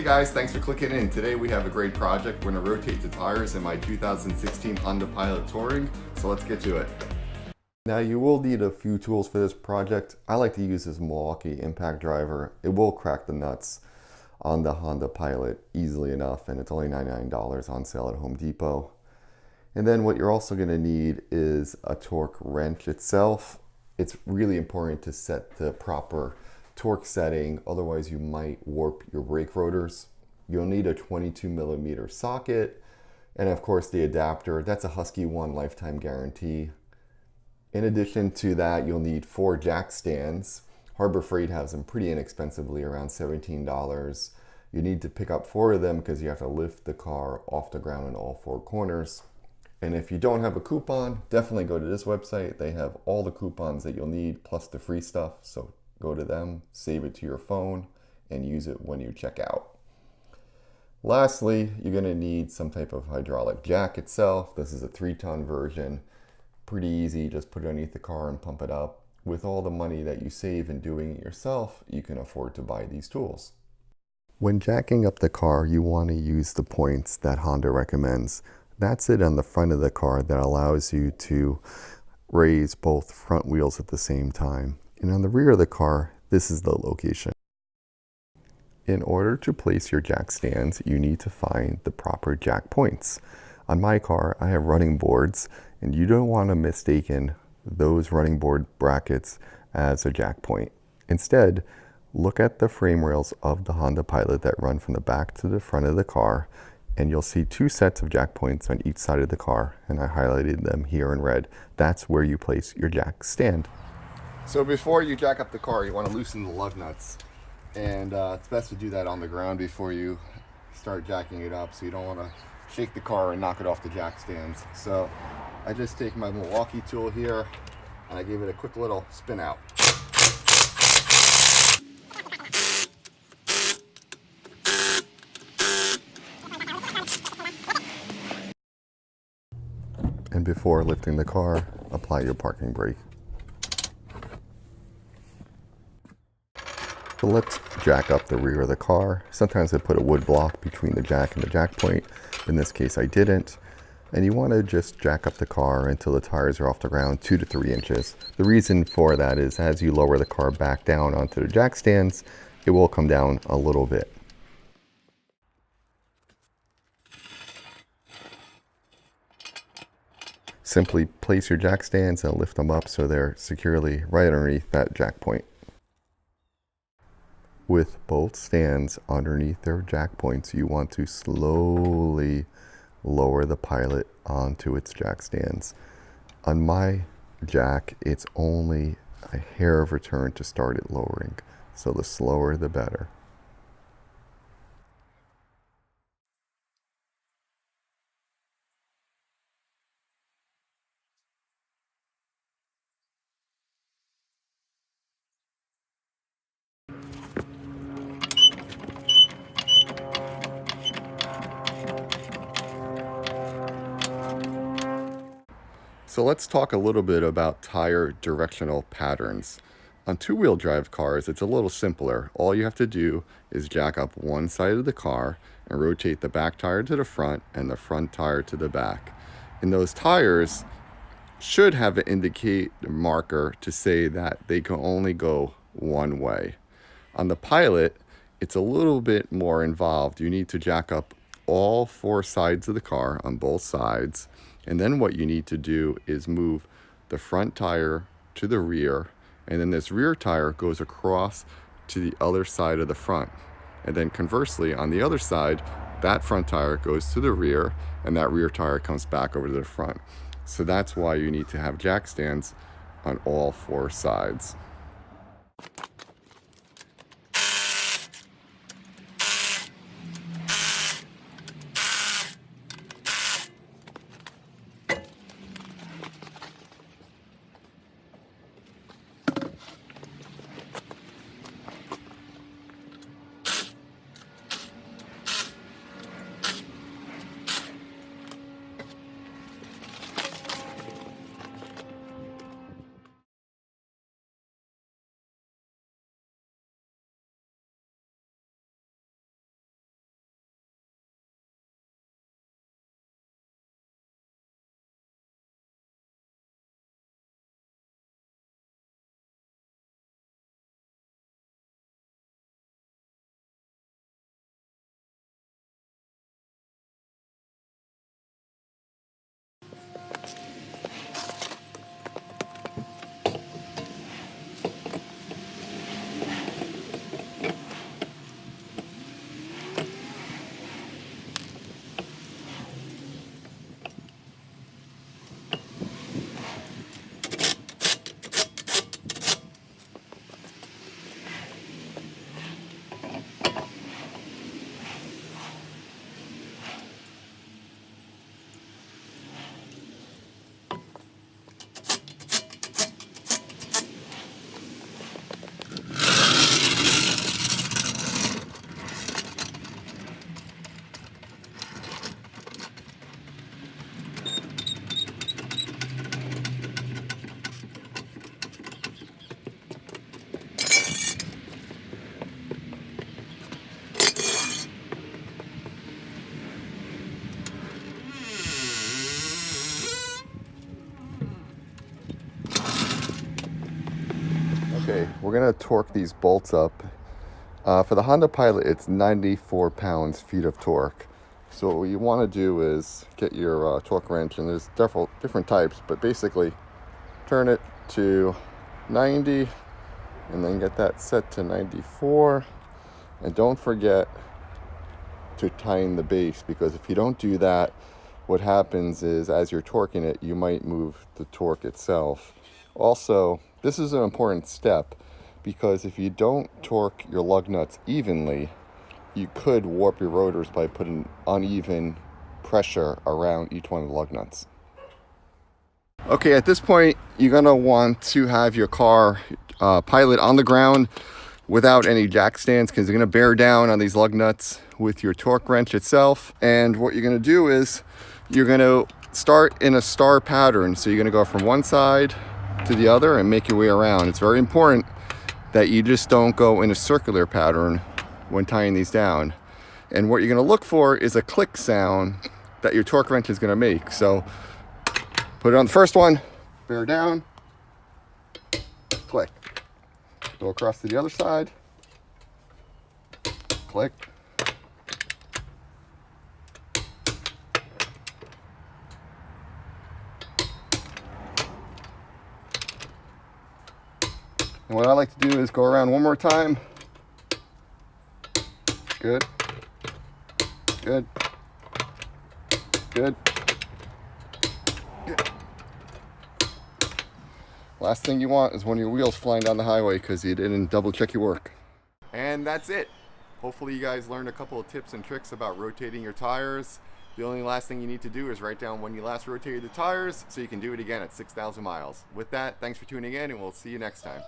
guys, thanks for clicking in. Today we have a great project. We're going to rotate the tires in my 2016 Honda Pilot Touring, so let's get to it. Now you will need a few tools for this project. I like to use this Milwaukee impact driver. It will crack the nuts on the Honda Pilot easily enough, and it's only $99 on sale at Home Depot. And then what you're also going to need is a torque wrench itself. It's really important to set the proper torque setting, otherwise you might warp your brake rotors. You'll need a 22mm socket, and of course the adapter. That's a Husky One lifetime guarantee. In addition to that, you'll need 4 jack stands. Harbor Freight has them pretty inexpensively, around $17. You need to pick up 4 of them because you have to lift the car off the ground in all 4 corners. And if you don't have a coupon, definitely go to this website. They have all the coupons that you'll need, plus the free stuff. So go to them, save it to your phone, and use it when you check out. Lastly, you're going to need some type of hydraulic jack itself. This is a 3-ton version. Pretty easy, just put it underneath the car and pump it up. With all the money that you save in doing it yourself, you can afford to buy these tools. When jacking up the car, you want to use the points that Honda recommends. That's it on the front of the car that allows you to raise both front wheels at the same time. And on the rear of the car, this is the location. In order to place your jack stands, you need to find the proper jack points. On my car, I have running boards, and you don't want to mistake those running board brackets as a jack point. Instead, look at the frame rails of the Honda Pilot that run from the back to the front of the car, and you'll see 2 sets of jack points on each side of the car, and I highlighted them here in red. That's where you place your jack stand. So before you jack up the car, you want to loosen the lug nuts, and it's best to do that on the ground before you start jacking it up, so you don't want to shake the car and knock it off the jack stands. So I just take my Milwaukee tool here and I give it a quick little spin out. And before lifting the car, apply your parking brake. So let's jack up the rear of the car. Sometimes I put a wood block between the jack and the jack point. In this case, I didn't. And you want to just jack up the car until the tires are off the ground 2 to 3 inches. The reason for that is as you lower the car back down onto the jack stands, it will come down a little bit. Simply place your jack stands and lift them up so they're securely right underneath that jack point. With both stands underneath their jack points, you want to slowly lower the Pilot onto its jack stands. On my jack, it's only a hair of a turn to start it lowering, so the slower the better. So let's talk a little bit about tire directional patterns. On 2-wheel drive cars, it's a little simpler. All you have to do is jack up one side of the car and rotate the back tire to the front and the front tire to the back. And those tires should have an indicate marker to say that they can only go one way. On the Pilot, it's a little bit more involved. You need to jack up all 4 sides of the car on both sides. And then what you need to do is move the front tire to the rear, and then this rear tire goes across to the other side of the front. And then conversely, on the other side, that front tire goes to the rear, and that rear tire comes back over to the front. So that's why you need to have jack stands on all 4 sides. Okay, we're gonna torque these bolts up. For the Honda Pilot, it's 94 pounds-feet of torque. So what you want to do is get your torque wrench, and there's different types, but basically turn it to 90 and then get that set to 94. And don't forget to tighten the base, because if you don't do that, what happens is as you're torquing it, you might move the torque itself. Also, this is an important step, because if you don't torque your lug nuts evenly, you could warp your rotors by putting uneven pressure around each one of the lug nuts. Okay, at this point, you're gonna want to have your car Pilot on the ground without any jack stands, because you're gonna bear down on these lug nuts with your torque wrench itself. And what you're gonna do is you're gonna start in a star pattern. So you're gonna go from one side to the other and make your way around. It's very important that you just don't go in a circular pattern when tying these down. And what you're gonna look for is a click sound that your torque wrench is gonna make. So put it on the first one, bear down, click. Go across to the other side, click. And what I like to do is go around one more time. Good. Good. Good. Good. Last thing you want is one of your wheels flying down the highway because you didn't double check your work. And that's it. Hopefully you guys learned a couple of tips and tricks about rotating your tires. The only last thing you need to do is write down when you last rotated the tires so you can do it again at 6,000 miles. With that, thanks for tuning in, and we'll see you next time.